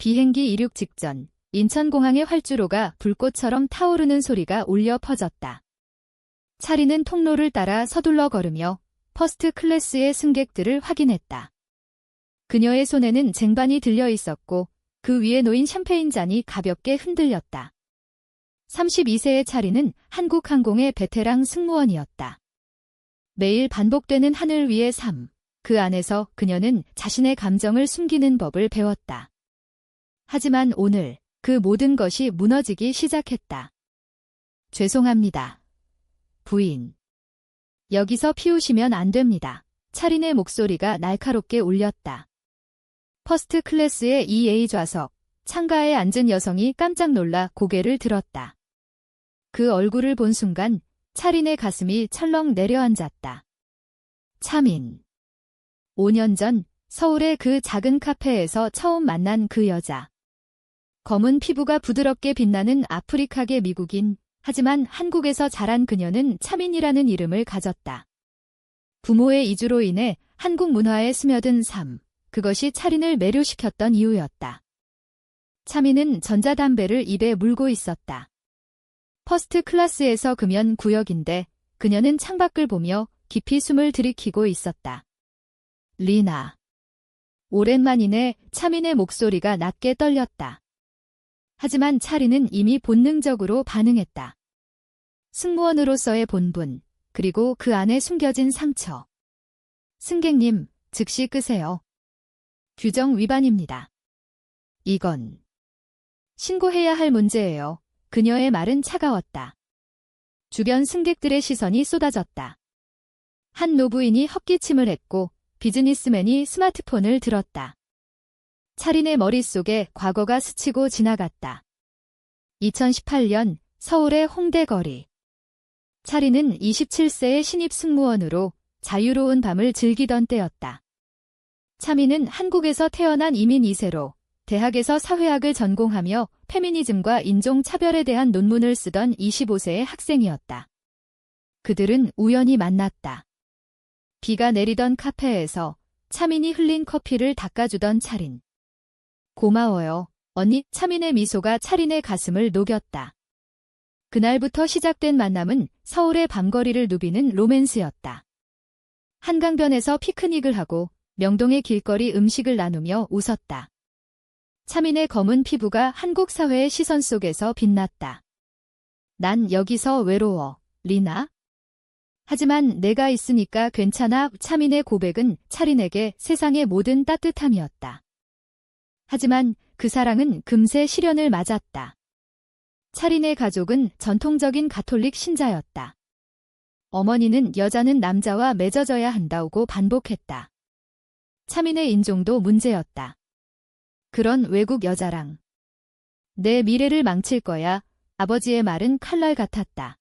비행기 이륙 직전 인천공항의 활주로가 불꽃처럼 타오르는 소리가 울려 퍼졌다. 차리는 통로를 따라 서둘러 걸으며 퍼스트 클래스의 승객들을 확인했다. 그녀의 손에는 쟁반이 들려 있었고 그 위에 놓인 샴페인 잔이 가볍게 흔들렸다. 32세의 차리는 한국항공의 베테랑 승무원이었다. 매일 반복되는 하늘 위의 삶, 그 안에서 그녀는 자신의 감정을 숨기는 법을 배웠다. 하지만 오늘 그 모든 것이 무너지기 시작했다. 죄송합니다. 부인. 여기서 피우시면 안 됩니다. 차린의 목소리가 날카롭게 울렸다. 퍼스트 클래스의 EA 좌석, 창가에 앉은 여성이 깜짝 놀라 고개를 들었다. 그 얼굴을 본 순간 차린의 가슴이 철렁 내려앉았다. 차민. 5년 전 서울의 그 작은 카페에서 처음 만난 그 여자. 검은 피부가 부드럽게 빛나는 아프리카계 미국인, 하지만 한국에서 자란 그녀는 차민이라는 이름을 가졌다. 부모의 이주로 인해 한국 문화에 스며든 삶, 그것이 차린을 매료시켰던 이유였다. 차민은 전자담배를 입에 물고 있었다. 퍼스트 클래스에서 금연 구역인데 그녀는 창밖을 보며 깊이 숨을 들이키고 있었다. 리나. 오랜만이네. 차민의 목소리가 낮게 떨렸다. 하지만 차리는 이미 본능적으로 반응했다. 승무원으로서의 본분, 그리고 그 안에 숨겨진 상처. 승객님, 즉시 끄세요. 규정 위반입니다. 이건 신고해야 할 문제예요. 그녀의 말은 차가웠다. 주변 승객들의 시선이 쏟아졌다. 한 노부인이 헛기침을 했고 비즈니스맨이 스마트폰을 들었다. 차린의 머릿속에 과거가 스치고 지나갔다. 2018년 서울의 홍대 거리. 차린은 27세의 신입 승무원으로 자유로운 밤을 즐기던 때였다. 차민은 한국에서 태어난 이민 2세로 대학에서 사회학을 전공하며 페미니즘과 인종차별에 대한 논문을 쓰던 25세의 학생이었다. 그들은 우연히 만났다. 비가 내리던 카페에서 차민이 흘린 커피를 닦아주던 차린. 고마워요, 언니. 차민의 미소가 차린의 가슴을 녹였다. 그날부터 시작된 만남은 서울의 밤거리를 누비는 로맨스였다. 한강변에서 피크닉을 하고 명동의 길거리 음식을 나누며 웃었다. 차민의 검은 피부가 한국 사회의 시선 속에서 빛났다. 난 여기서 외로워, 리나. 하지만 내가 있으니까 괜찮아. 차민의 고백은 차린에게 세상의 모든 따뜻함이었다. 하지만 그 사랑은 금세 시련을 맞았다. 차린의 가족은 전통적인 가톨릭 신자였다. 어머니는 여자는 남자와 맺어져야 한다고 반복했다. 차민의 인종도 문제였다. 그런 외국 여자랑 내 미래를 망칠 거야. 아버지의 말은 칼날 같았다.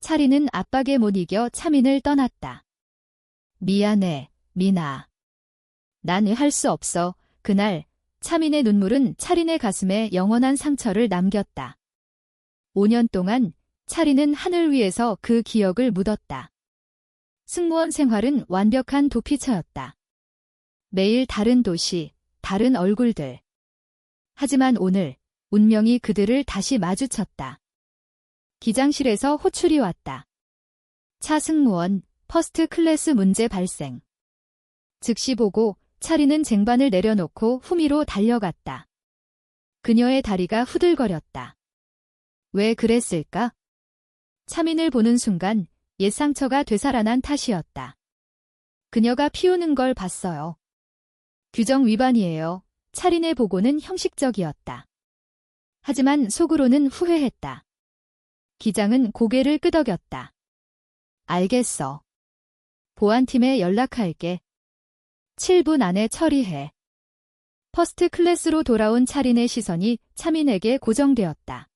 차린은 압박에 못 이겨 차민을 떠났다. 미안해, 미나. 난 할 수 없어. 그날 차민의 눈물은 차린의 가슴에 영원한 상처를 남겼다. 5년 동안 차린은 하늘 위에서 그 기억을 묻었다. 승무원 생활은 완벽한 도피처였다. 매일 다른 도시, 다른 얼굴들. 하지만 오늘 운명이 그들을 다시 마주쳤다. 기장실에서 호출이 왔다. 차 승무원, 퍼스트 클래스 문제 발생. 즉시 보고 차린은 쟁반을 내려놓고 후미로 달려갔다. 그녀의 다리가 후들거렸다. 왜 그랬을까? 차민을 보는 순간 옛 상처가 되살아난 탓이었다. 그녀가 피우는 걸 봤어요. 규정 위반이에요. 차린의 보고는 형식적이었다. 하지만 속으로는 후회했다. 기장은 고개를 끄덕였다. 알겠어. 보안팀에 연락할게. 7분 안에 처리해. 퍼스트 클래스로 돌아온 차린의 시선이 차민에게 고정되었다.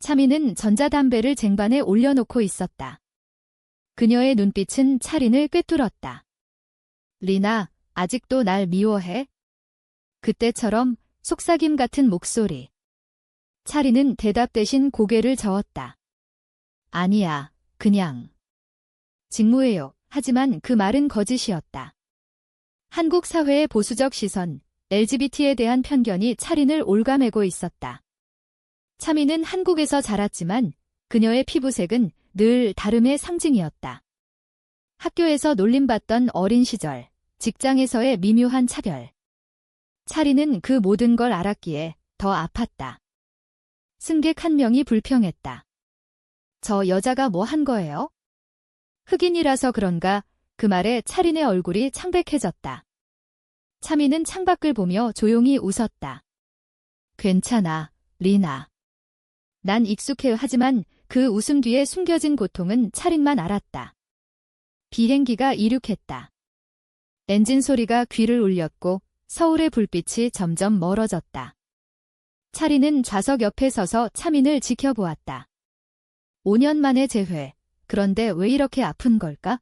차민은 전자담배를 쟁반에 올려놓고 있었다. 그녀의 눈빛은 차린을 꿰뚫었다. 리나, 아직도 날 미워해? 그때처럼 속삭임 같은 목소리. 차린은 대답 대신 고개를 저었다. 아니야, 그냥. 직무예요. 하지만 그 말은 거짓이었다. 한국 사회의 보수적 시선, LGBT에 대한 편견이 차린을 올가매고 있었다. 차민은 한국에서 자랐지만 그녀의 피부색은 늘 다름의 상징이었다. 학교에서 놀림받던 어린 시절, 직장에서의 미묘한 차별. 차린은 그 모든 걸 알았기에 더 아팠다. 승객 한 명이 불평했다. 저 여자가 뭐 한 거예요? 흑인이라서 그런가 그 말에 차린의 얼굴이 창백해졌다. 차민은 창밖을 보며 조용히 웃었다. 괜찮아, 리나. 난 익숙해 하지만 그 웃음 뒤에 숨겨진 고통은 차린만 알았다. 비행기가 이륙했다. 엔진 소리가 귀를 울렸고 서울의 불빛이 점점 멀어졌다. 차린은 좌석 옆에 서서 차민을 지켜보았다. 5년 만의 재회. 그런데 왜 이렇게 아픈 걸까?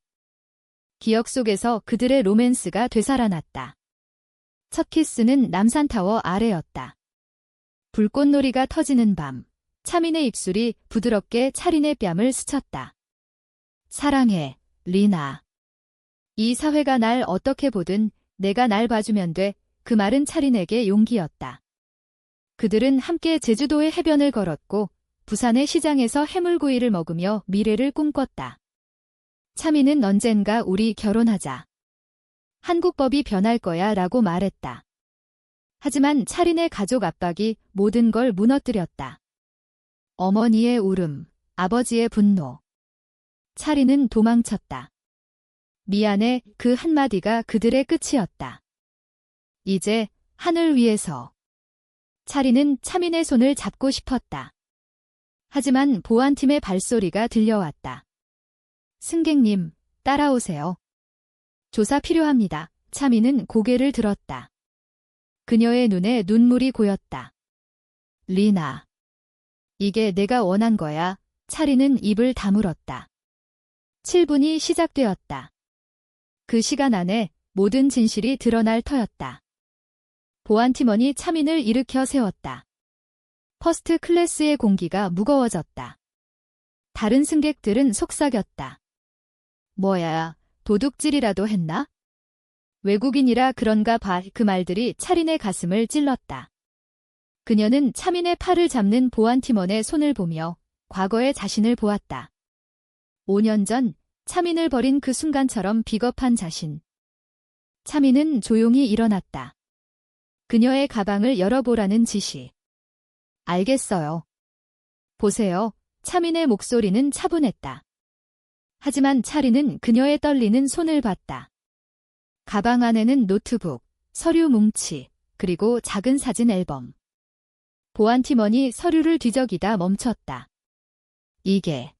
기억 속에서 그들의 로맨스가 되살아났다. 첫 키스는 남산타워 아래였다. 불꽃놀이가 터지는 밤, 차민의 입술이 부드럽게 차린의 뺨을 스쳤다. 사랑해, 리나. 이 사회가 날 어떻게 보든 내가 날 봐주면 돼. 그 말은 차린에게 용기였다. 그들은 함께 제주도의 해변을 걸었고 부산의 시장에서 해물구이를 먹으며 미래를 꿈꿨다. 차민은 언젠가 우리 결혼하자. 한국법이 변할 거야 라고 말했다. 하지만 차린의 가족 압박이 모든 걸 무너뜨렸다. 어머니의 울음, 아버지의 분노. 차린은 도망쳤다. 미안해 그 한마디가 그들의 끝이었다. 이제 하늘 위에서. 차린은 차민의 손을 잡고 싶었다. 하지만 보안팀의 발소리가 들려왔다. 승객님, 따라오세요. 조사 필요합니다. 차민은 고개를 들었다. 그녀의 눈에 눈물이 고였다. 리나. 이게 내가 원한 거야. 차린은 입을 다물었다. 7분이 시작되었다. 그 시간 안에 모든 진실이 드러날 터였다. 보안팀원이 차민을 일으켜 세웠다. 퍼스트 클래스의 공기가 무거워졌다. 다른 승객들은 속삭였다. 뭐야, 도둑질이라도 했나? 외국인이라 그런가 봐. 그 말들이 차린의 가슴을 찔렀다. 그녀는 차민의 팔을 잡는 보안팀원의 손을 보며 과거의 자신을 보았다. 5년 전 차민을 버린 그 순간처럼 비겁한 자신. 차민은 조용히 일어났다. 그녀의 가방을 열어보라는 지시. 알겠어요. 보세요. 차민의 목소리는 차분했다. 하지만 차린은 그녀의 떨리는 손을 봤다. 가방 안에는 노트북, 서류 뭉치, 그리고 작은 사진 앨범. 보안팀원이 서류를 뒤적이다 멈췄다. 이게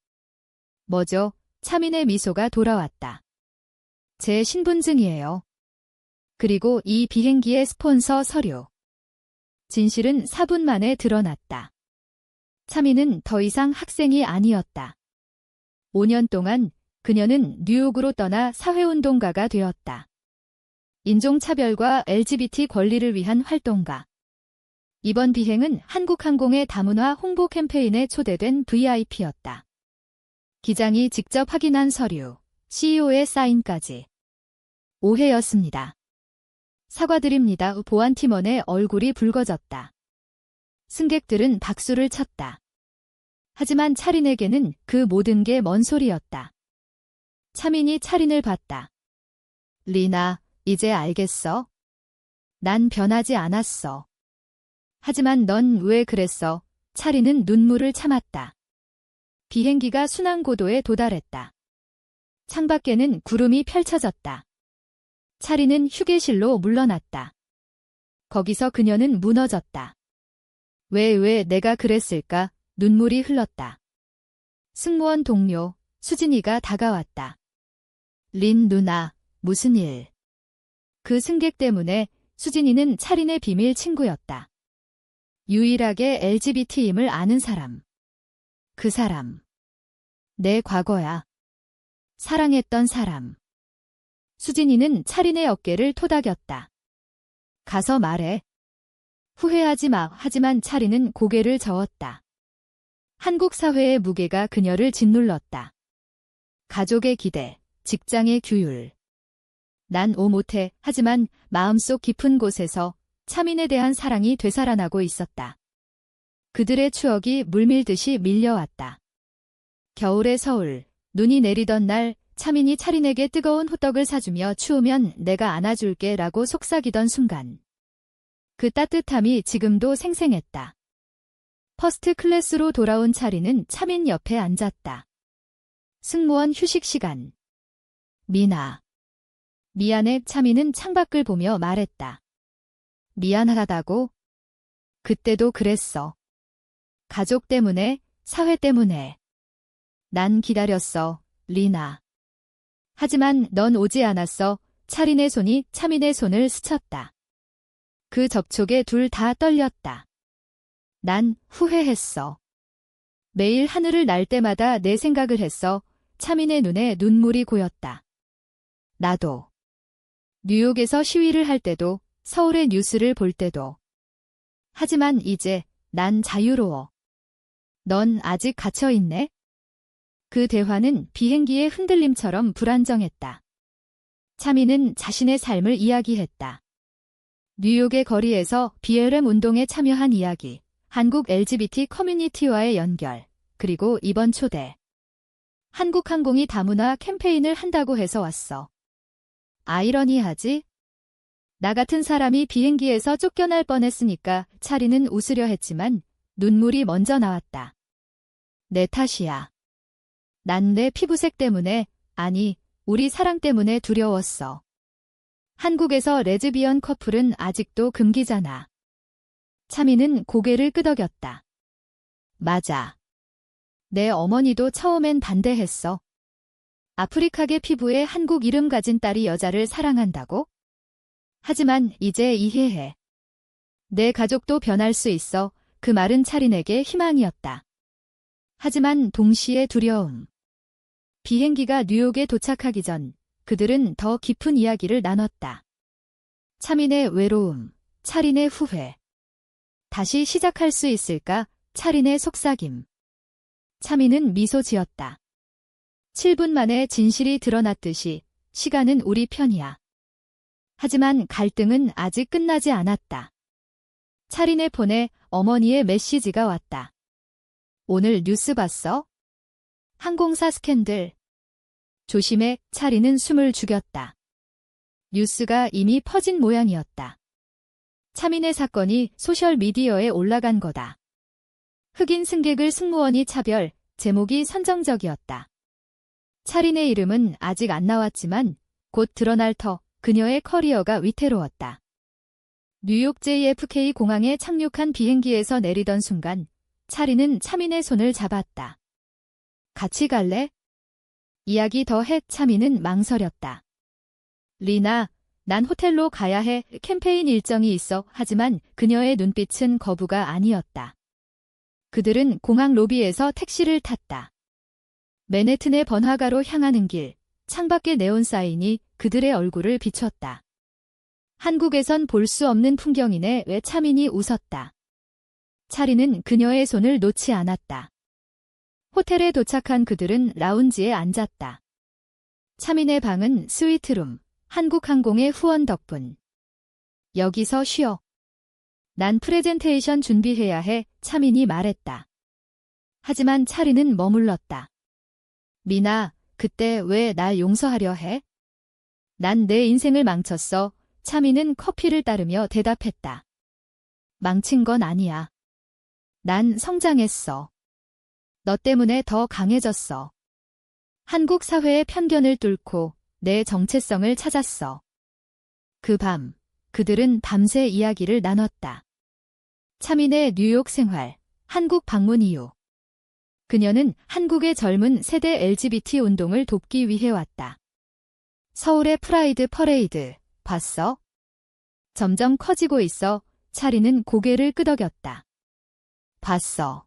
뭐죠? 차민의 미소가 돌아왔다. 제 신분증이에요. 그리고 이 비행기의 스폰서 서류. 진실은 4분 만에 드러났다. 차민은 더 이상 학생이 아니었다. 5년 동안 그녀는 뉴욕으로 떠나 사회운동가가 되었다. 인종차별과 LGBT 권리를 위한 활동가. 이번 비행은 한국항공의 다문화 홍보 캠페인에 초대된 VIP였다. 기장이 직접 확인한 서류, CEO의 사인까지. 오해였습니다. 사과드립니다. 보안팀원의 얼굴이 붉어졌다. 승객들은 박수를 쳤다. 하지만 차린에게는 그 모든 게 먼 소리였다. 차민이 차린을 봤다. 리나, 이제 알겠어? 난 변하지 않았어. 하지만 넌 왜 그랬어? 차린은 눈물을 참았다. 비행기가 순항고도에 도달했다. 창밖에는 구름이 펼쳐졌다. 차린은 휴게실로 물러났다. 거기서 그녀는 무너졌다. 왜 내가 그랬을까? 눈물이 흘렀다. 승무원 동료, 수진이가 다가왔다. 린 누나, 무슨 일? 그 승객 때문에 수진이는 차린의 비밀 친구였다. 유일하게 LGBT임을 아는 사람. 그 사람. 내 과거야. 사랑했던 사람. 수진이는 차린의 어깨를 토닥였다. 가서 말해. 후회하지 마. 하지만 차린은 고개를 저었다. 한국 사회의 무게가 그녀를 짓눌렀다. 가족의 기대, 직장의 규율. 난 못해. 하지만 마음속 깊은 곳에서 차민에 대한 사랑이 되살아나고 있었다. 그들의 추억이 물밀듯이 밀려왔다. 겨울의 서울, 눈이 내리던 날 차민이 차린에게 뜨거운 호떡을 사주며 추우면 내가 안아줄게 라고 속삭이던 순간. 그 따뜻함이 지금도 생생했다. 퍼스트 클래스로 돌아온 차린은 차민 옆에 앉았다. 승무원 휴식 시간. 미나. 미안해. 차민은 창밖을 보며 말했다. 미안하다고? 그때도 그랬어. 가족 때문에, 사회 때문에. 난 기다렸어, 리나. 하지만 넌 오지 않았어. 차린의 손이 차민의 손을 스쳤다. 그 접촉에 둘 다 떨렸다. 난 후회했어. 매일 하늘을 날 때마다 내 생각을 했어. 차민의 눈에 눈물이 고였다. 나도. 뉴욕에서 시위를 할 때도, 서울의 뉴스를 볼 때도. 하지만 이제 난 자유로워. 넌 아직 갇혀있네? 그 대화는 비행기의 흔들림처럼 불안정했다. 차민은 자신의 삶을 이야기했다. 뉴욕의 거리에서 BLM 운동에 참여한 이야기, 한국 LGBT 커뮤니티와의 연결, 그리고 이번 초대. 한국항공이 다문화 캠페인을 한다고 해서 왔어. 아이러니하지? 나 같은 사람이 비행기에서 쫓겨날 뻔했으니까 차린은 웃으려 했지만 눈물이 먼저 나왔다. 내 탓이야. 난 내 피부색 때문에, 아니, 우리 사랑 때문에 두려웠어. 한국에서 레즈비언 커플은 아직도 금기잖아. 차민은 고개를 끄덕였다. 맞아. 내 어머니도 처음엔 반대했어. 아프리카계 피부에 한국 이름 가진 딸이 여자를 사랑한다고? 하지만 이제 이해해. 내 가족도 변할 수 있어. 그 말은 차린에게 희망이었다. 하지만 동시에 두려움. 비행기가 뉴욕에 도착하기 전 그들은 더 깊은 이야기를 나눴다. 차민의 외로움, 차린의 후회. 다시 시작할 수 있을까? 차린의 속삭임. 차민은 미소 지었다. 7분 만에 진실이 드러났듯이 시간은 우리 편이야. 하지만 갈등은 아직 끝나지 않았다. 차린의 폰에 어머니의 메시지가 왔다. 오늘 뉴스 봤어? 항공사 스캔들. 조심해. 차린은 숨을 죽였다. 뉴스가 이미 퍼진 모양이었다. 차민의 사건이 소셜미디어에 올라간 거다. 흑인 승객을 승무원이 차별, 제목이 선정적이었다. 차린의 이름은 아직 안 나왔지만 곧 드러날 터 그녀의 커리어가 위태로웠다. 뉴욕 JFK 공항에 착륙한 비행기에서 내리던 순간 차린은 차민의 손을 잡았다. 같이 갈래? 이야기 더 해. 차민은 망설였다. 리나, 난 호텔로 가야 해. 캠페인 일정이 있어. 하지만 그녀의 눈빛은 거부가 아니었다. 그들은 공항 로비에서 택시를 탔다. 맨해튼의 번화가로 향하는 길, 창밖의 네온 사인이 그들의 얼굴을 비췄다. 한국에선 볼 수 없는 풍경이네. 왜? 차민이 웃었다. 차린은 그녀의 손을 놓지 않았다. 호텔에 도착한 그들은 라운지에 앉았다. 차민의 방은 스위트룸, 한국항공의 후원 덕분. 여기서 쉬어. 난 프레젠테이션 준비해야 해. 차민이 말했다. 하지만 차린은 머물렀다. 미나, 그때 왜 날 용서하려 해? 난 내 인생을 망쳤어. 차민은 커피를 따르며 대답했다. 망친 건 아니야. 난 성장했어. 너 때문에 더 강해졌어. 한국 사회의 편견을 뚫고 내 정체성을 찾았어. 그 밤, 그들은 밤새 이야기를 나눴다. 차민의 뉴욕 생활, 한국 방문 이유. 그녀는 한국의 젊은 세대 LGBT 운동을 돕기 위해 왔다. 서울의 프라이드 퍼레이드, 봤어? 점점 커지고 있어. 차린은 고개를 끄덕였다. 봤어.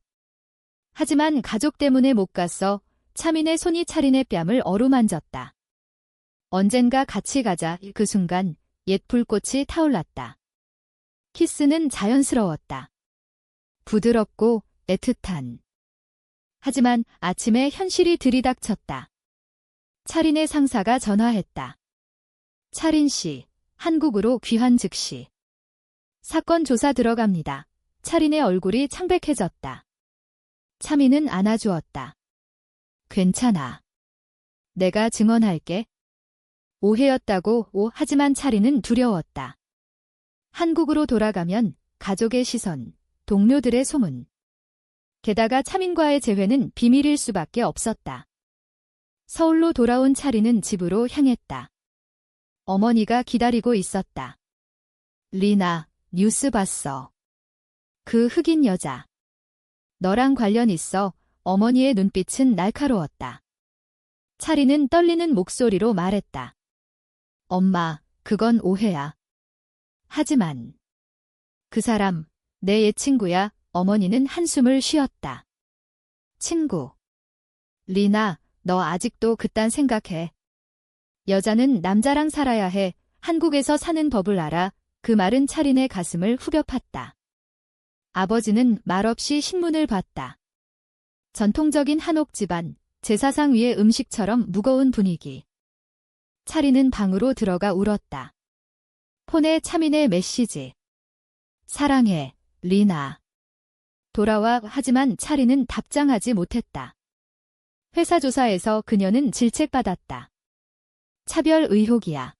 하지만 가족 때문에 못 갔어. 차민의 손이 차린의 뺨을 어루만졌다. 언젠가 같이 가자. 그 순간 옛 불꽃이 타올랐다. 키스는 자연스러웠다. 부드럽고 애틋한. 하지만 아침에 현실이 들이닥쳤다. 차린의 상사가 전화했다. 차린 씨, 한국으로 귀환 즉시. 사건 조사 들어갑니다. 차린의 얼굴이 창백해졌다. 차민은 안아주었다. 괜찮아. 내가 증언할게. 오해였다고. 하지만 차린은 두려웠다. 한국으로 돌아가면 가족의 시선, 동료들의 소문. 게다가 차민과의 재회는 비밀일 수밖에 없었다. 서울로 돌아온 차린은 집으로 향했다. 어머니가 기다리고 있었다. 리나, 뉴스 봤어. 그 흑인 여자. 너랑 관련 있어. 어머니의 눈빛은 날카로웠다. 차린은 떨리는 목소리로 말했다. 엄마, 그건 오해야. 하지만 그 사람, 내 옛 친구야. 어머니는 한숨을 쉬었다. 친구. 리나, 너 아직도 그딴 생각해. 여자는 남자랑 살아야 해. 한국에서 사는 법을 알아. 그 말은 차린의 가슴을 후벼 팠다. 아버지는 말없이 신문을 봤다. 전통적인 한옥 집안, 제사상 위의 음식처럼 무거운 분위기. 차린은 방으로 들어가 울었다. 폰에 차민의 메시지. 사랑해, 리나. 돌아와. 하지만 차린은 답장하지 못했다. 회사 조사에서 그녀는 질책받았다. 차별 의혹이야.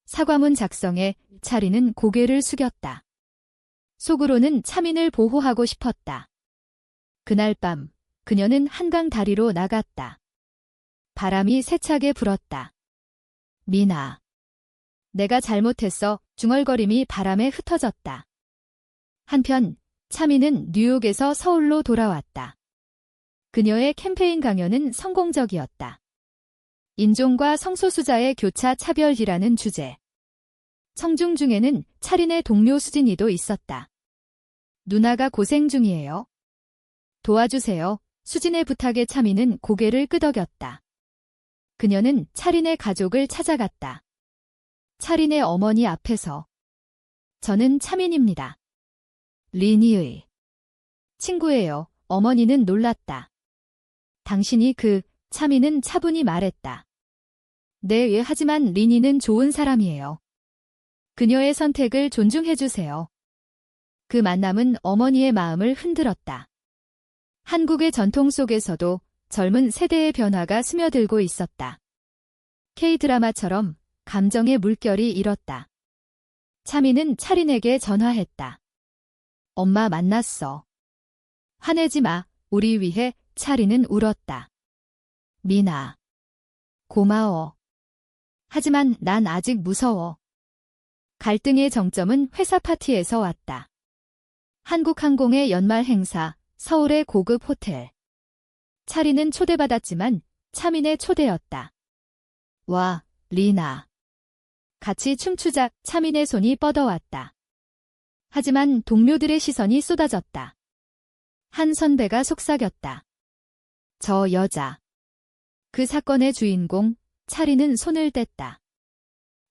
사과문 작성에 차린은 고개를 숙였다. 속으로는 차민을 보호하고 싶었다. 그날 밤 그녀는 한강 다리로 나갔다. 바람이 세차게 불었다. 미나. 내가 잘못했어. 중얼거림이 바람에 흩어졌다. 한편 차민은 뉴욕에서 서울로 돌아왔다. 그녀의 캠페인 강연은 성공적이었다. 인종과 성소수자의 교차 차별이라는 주제. 청중 중에는 차린의 동료 수진이도 있었다. 누나가 고생 중이에요. 도와주세요. 수진의 부탁에 차민은 고개를 끄덕였다. 그녀는 차린의 가족을 찾아갔다. 차린의 어머니 앞에서. 저는 차민입니다. 리니의 친구예요. 어머니는 놀랐다. 당신이 차민은 차분히 말했다. 네, 하지만 리니는 좋은 사람이에요. 그녀의 선택을 존중해주세요. 그 만남은 어머니의 마음을 흔들었다. 한국의 전통 속에서도 젊은 세대의 변화가 스며들고 있었다. K-드라마처럼 감정의 물결이 일었다. 차민은 차린에게 전화했다. 엄마 만났어. 화내지 마. 우리 위해. 차린은 울었다. 미나. 고마워. 하지만 난 아직 무서워. 갈등의 정점은 회사 파티에서 왔다. 한국항공의 연말 행사, 서울의 고급 호텔. 차린은 초대받았지만 차민의 초대였다. 와, 리나. 같이 춤추자. 차민의 손이 뻗어왔다. 하지만 동료들의 시선이 쏟아졌다. 한 선배가 속삭였다. 저 여자. 그 사건의 주인공, 차린은 손을 뗐다.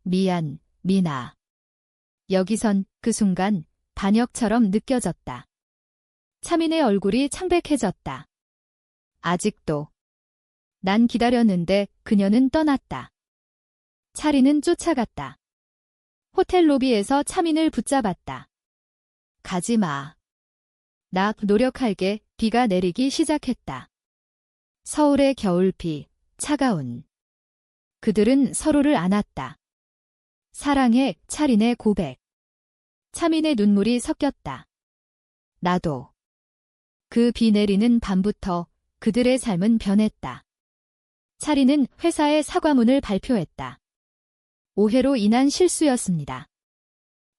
미안, 미나. 여기선 그 순간 반역처럼 느껴졌다. 차민의 얼굴이 창백해졌다. 아직도. 난 기다렸는데 그녀는 떠났다. 차린은 쫓아갔다. 호텔 로비에서 차민을 붙잡았다. 가지 마. 나 노력할게. 비가 내리기 시작했다. 서울의 겨울비, 차가운. 그들은 서로를 안았다. 사랑해. 차린의 고백. 차민의 눈물이 섞였다. 나도. 그 비 내리는 밤부터 그들의 삶은 변했다. 차린은 회사에 사과문을 발표했다. 오해로 인한 실수였습니다.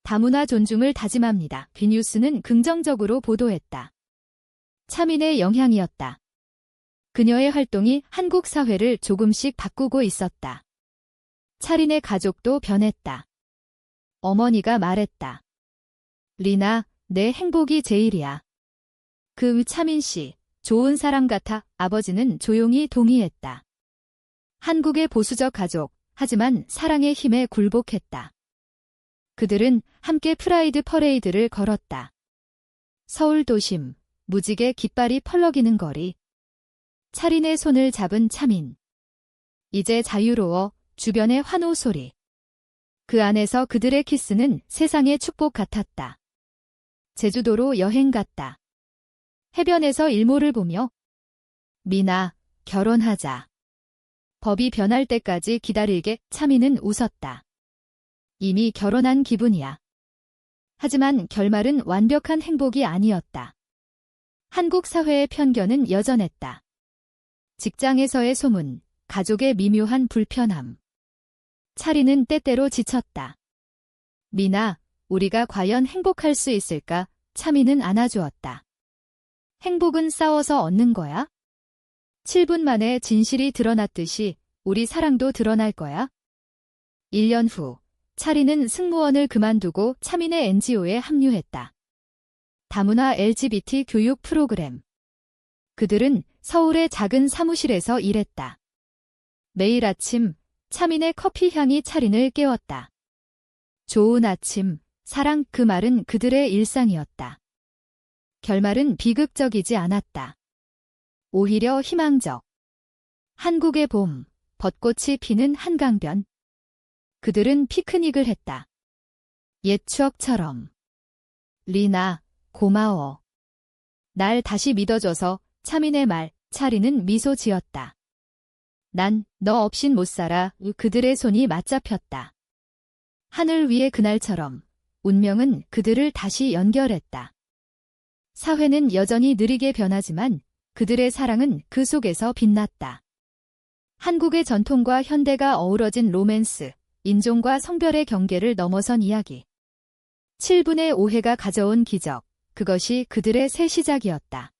다문화 존중을 다짐합니다. 비뉴스는 긍정적으로 보도했다. 차민의 영향이었다. 그녀의 활동이 한국 사회를 조금씩 바꾸고 있었다. 차린의 가족도 변했다. 어머니가 말했다. 리나, 내 행복이 제일이야. 차민 씨, 좋은 사람 같아. 아버지는 조용히 동의했다. 한국의 보수적 가족, 하지만 사랑의 힘에 굴복했다. 그들은 함께 프라이드 퍼레이드를 걸었다. 서울 도심, 무지개 깃발이 펄럭이는 거리. 차린의 손을 잡은 차민. 이제 자유로워. 주변의 환호 소리. 그 안에서 그들의 키스는 세상의 축복 같았다. 제주도로 여행 갔다. 해변에서 일몰을 보며 미나, 결혼하자. 법이 변할 때까지 기다릴게. 차미는 웃었다. 이미 결혼한 기분이야. 하지만 결말은 완벽한 행복이 아니었다. 한국 사회의 편견은 여전했다. 직장에서의 소문, 가족의 미묘한 불편함. 차리는 때때로 지쳤다. 미나, 우리가 과연 행복할 수 있을까? 차미는 안아주었다. 행복은 싸워서 얻는 거야? 7분 만에 진실이 드러났듯이 우리 사랑도 드러날 거야? 1년 후, 차리는 승무원을 그만두고 차민의 NGO에 합류했다. 다문화 LGBT 교육 프로그램. 그들은 서울의 작은 사무실에서 일했다. 매일 아침, 차민의 커피 향이 차린을 깨웠다. 좋은 아침, 사랑, 그 말은 그들의 일상이었다. 결말은 비극적이지 않았다. 오히려 희망적. 한국의 봄, 벚꽃이 피는 한강변. 그들은 피크닉을 했다. 옛 추억처럼. 리나, 고마워. 날 다시 믿어줘서. 차민의 말, 차리는 미소 지었다. 난 너 없인 못 살아. 그들의 손이 맞잡혔다. 하늘 위의 그날처럼 운명은 그들을 다시 연결했다. 사회는 여전히 느리게 변하지만 그들의 사랑은 그 속에서 빛났다. 한국의 전통과 현대가 어우러진 로맨스, 인종과 성별의 경계를 넘어선 이야기. 7분의 오해가 가져온 기적, 그것이 그들의 새 시작이었다.